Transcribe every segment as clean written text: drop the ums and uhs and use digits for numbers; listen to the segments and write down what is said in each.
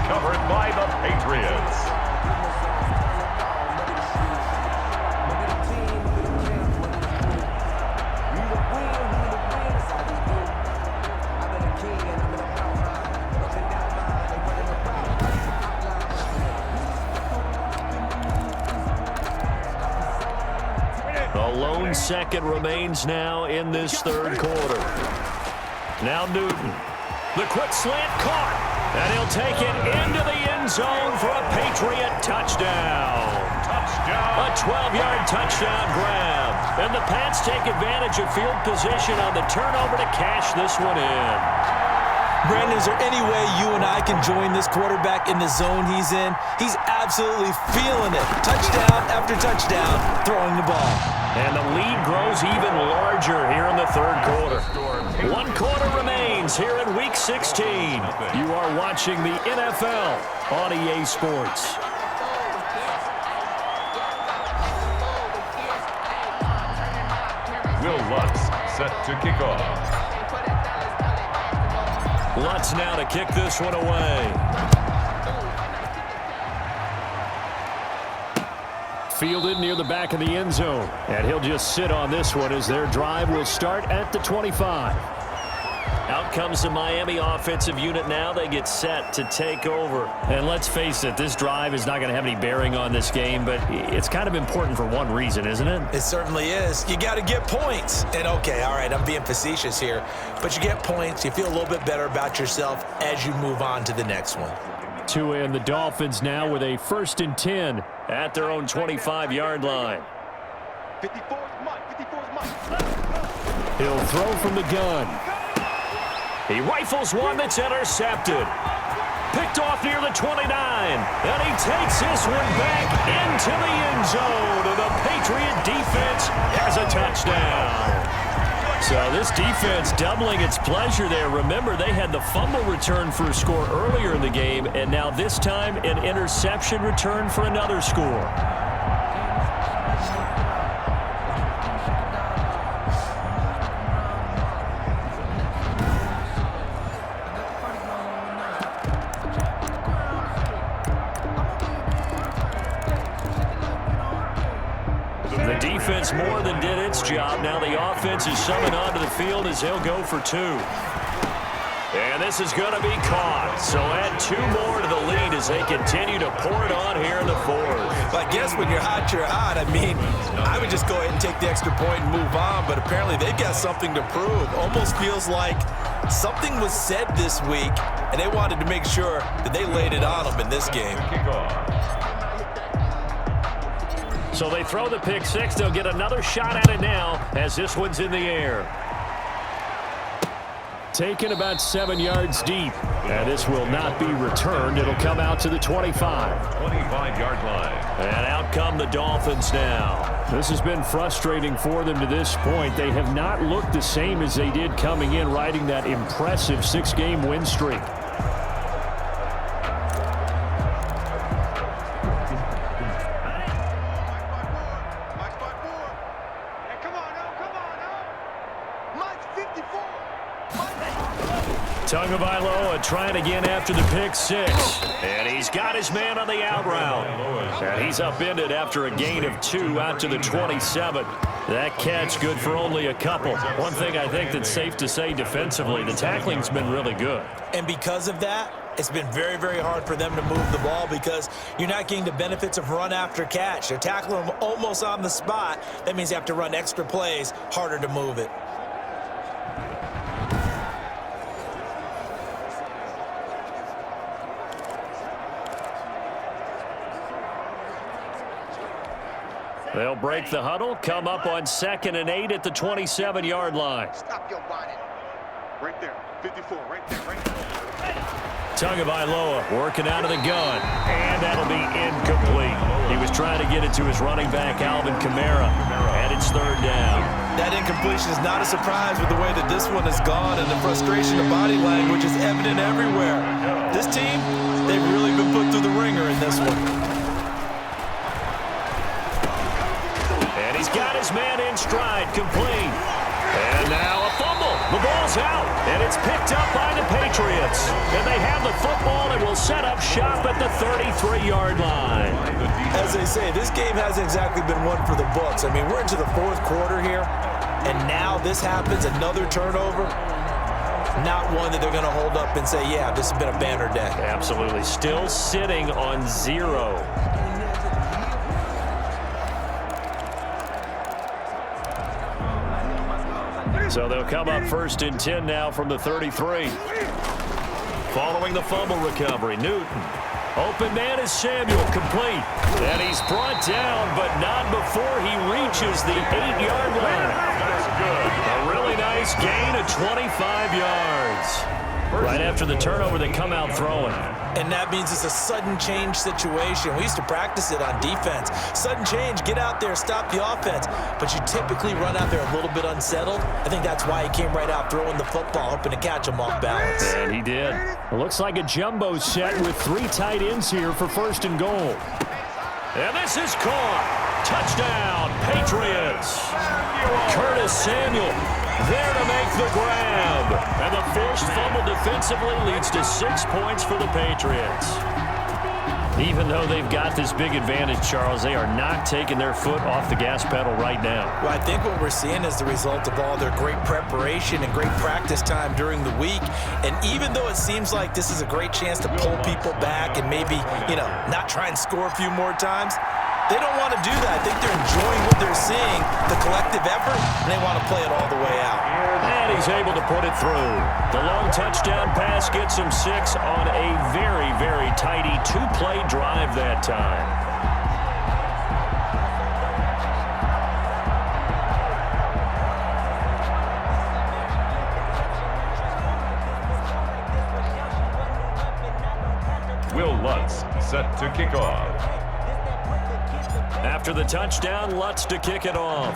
recovered by the Patriots. A lone second remains now in this third quarter. Now Newton. The quick slant caught. And he'll take it into the end zone for a Patriot touchdown. A 12-yard touchdown grab. And the Pats take advantage of field position on the turnover to cash this one in. Brandon, is there any way you and I can join this quarterback in the zone he's in? He's absolutely feeling it. Touchdown after touchdown, throwing the ball. And the lead grows even larger here in the third quarter. 1 quarter remains here in Week 16. You are watching the NFL on EA Sports. Will Lutz set to kick off. Lutz now to kick this one away. Fielded near the back of the end zone. And he'll just sit on this one as their drive will start at the 25. Out comes the Miami offensive unit now. They get set to take over. And let's face it, this drive is not going to have any bearing on this game, but it's kind of important for one reason, isn't it? It certainly is. You got to get points. And okay, all right, I'm being facetious here, but you get points, you feel a little bit better about yourself as you move on to the next one. Tua and the Dolphins now with a 1st and 10 at their own 25-yard line. 54's Mike. He'll throw from the gun. He rifles one that's intercepted. Picked off near the 29. And he takes this one back into the end zone. And the Patriot defense has a touchdown. So this defense doubling its pleasure there. Remember, they had the fumble return for a score earlier in the game, and now this time an interception return for another score. The defense more than did its job. Now the offense is summoned onto the field as they'll go for 2. And this is going to be caught. So add 2 more to the lead as they continue to pour it on here in the 4th. But I guess when you're hot, you're hot. I mean, I would just go ahead and take the extra point and move on, but apparently they've got something to prove. Almost feels like something was said this week, and they wanted to make sure that they laid it on them in this game. So they throw the pick 6. They'll get another shot at it now as this one's in the air. Taken about 7 yards deep. And this will not be returned. It'll come out to the 25. 25-yard line. And out come the Dolphins now. This has been frustrating for them to this point. They have not looked the same as they did coming in, riding that impressive 6-game win streak. Tagovailoa trying again after the pick 6. And he's got his man on the out route. And he's upended after a gain of 2 out to the 27. That catch good for only a couple. One thing I think that's safe to say defensively, the tackling's been really good. And because of that, it's been very, very hard for them to move the ball because you're not getting the benefits of run after catch. They're tackling them almost on the spot. That means you have to run extra plays, harder to move it. They'll break the huddle, come up on 2nd and 8 at the 27-yard line. Stop your running. Right there. 54. Right there. Tagovailoa working out of the gun. And that'll be incomplete. He was trying to get it to his running back, Alvin Kamara. And it's 3rd down. That incompletion is not a surprise with the way that this one has gone, and the frustration of body language is evident everywhere. This team, they've really been put through the ringer in this one. And he's got his man in stride, complete. And now a fumble. The ball's is out, and it's picked up by the Patriots. And they have the football and will set up shop at the 33-yard line. As they say, this game hasn't exactly been one for the books. I mean, we're into the fourth quarter here, and now this happens, another turnover. Not one that they're going to hold up and say, yeah, this has been a banner day. Absolutely. Still sitting on 0. So they'll come up 1st and 10 now from the 33. Following the fumble recovery, Newton. Open man is Samuel, complete. And he's brought down, but not before he reaches the 8-yard line. That's good. A really nice gain of 25 yards. Right after the turnover, they come out throwing. And that means it's a sudden change situation. We used to practice it on defense. Sudden change, get out there, stop the offense. But you typically run out there a little bit unsettled. I think that's why he came right out throwing the football, hoping to catch him off balance. And he did. It looks like a jumbo set with 3 tight ends here for 1st and goal. And this is caught. Touchdown, Patriots. Curtis Samuel there to make the grab. And the forced fumble defensively leads to 6 points for the Patriots. Even though they've got this big advantage, Charles, they are not taking their foot off the gas pedal right now. Well, I think what we're seeing is the result of all their great preparation and great practice time during the week. And even though it seems like this is a great chance to pull people back and maybe, not try and score a few more times, they don't want to do that. I think they're enjoying what they're seeing, the collective effort, and they want to play it all the way out. And he's able to put it through. The long touchdown pass gets him 6 on a very, very tidy 2-play drive that time. Will Lutz set to kick off. After the touchdown, Lutz to kick it off.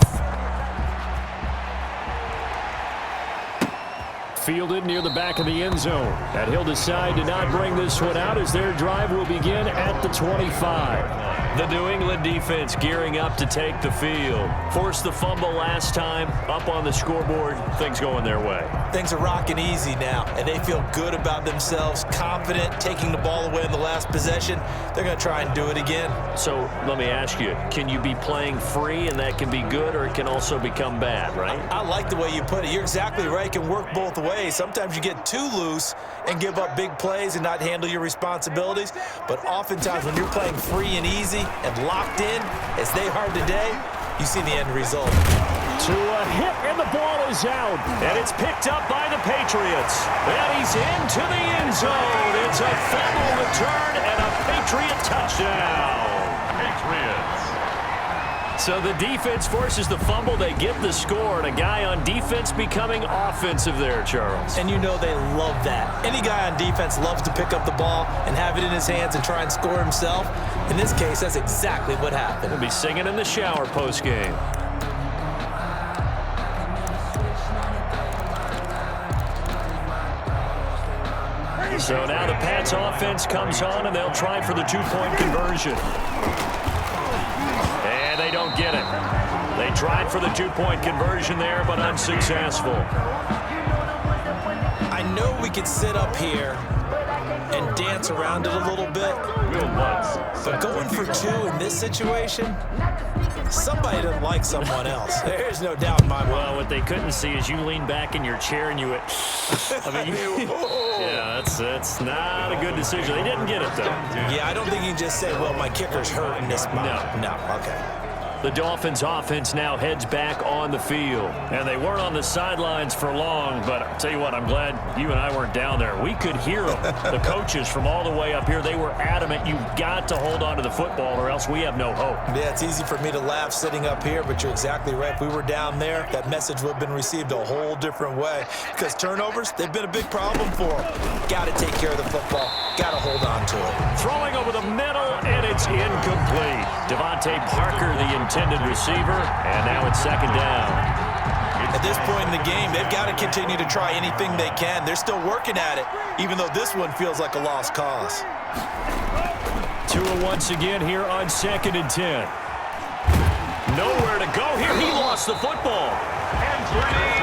Fielded near the back of the end zone. And he'll decide to not bring this one out as their drive will begin at the 25. The New England defense gearing up to take the field. Forced the fumble last time, up on the scoreboard, things going their way. Things are rocking easy now, and they feel good about themselves, confident, taking the ball away in the last possession. They're going to try and do it again. So let me ask you, can you be playing free and that can be good, or it can also become bad, right? I like the way you put it. You're exactly right. It can work both ways. Sometimes you get too loose and give up big plays and not handle your responsibilities. But oftentimes when you're playing free and easy and locked in, as they are today, you see the end result. To a hit, and the ball is out. And it's picked up by the Patriots. And he's into the end zone. It's a fumble return and a Patriot touchdown. Patriots. So the defense forces the fumble. They get the score, and a guy on defense becoming offensive there, Charles. And you know they love that. Any guy on defense loves to pick up the ball and have it in his hands and try and score himself. In this case, that's exactly what happened. He'll be singing in the shower post-game. So now the Pats offense comes on, and they'll try for the 2-point conversion. And they don't get it. They tried for the 2-point conversion there, but unsuccessful. I know we could sit up here and dance around it a little bit, Will Lutz but going for 2 in this situation, somebody doesn't like someone else. There's no doubt in my mind. Well, what they couldn't see is you lean back in your chair and you went, yeah, that's not a good decision. They didn't get it, though. Yeah, I don't think you can just say, well, my kicker's hurting this month. No, okay. The Dolphins offense now heads back on the field. And they weren't on the sidelines for long, but I'll tell you what, I'm glad you and I weren't down there. We could hear them. The coaches from all the way up here, they were adamant, you've got to hold on to the football or else we have no hope. Yeah, it's easy for me to laugh sitting up here, but you're exactly right. If we were down there, that message would have been received a whole different way. Because turnovers, they've been a big problem for them. Got to take care of the football. Got to hold on to it. Throwing over the middle, and it's incomplete. Devontae Parker, the intended receiver, and now it's 2nd down. At this point in the game, they've got to continue to try anything they can. They're still working at it, even though this one feels like a lost cause. Tua once again here on 2nd and 10. Nowhere to go here. He lost the football. and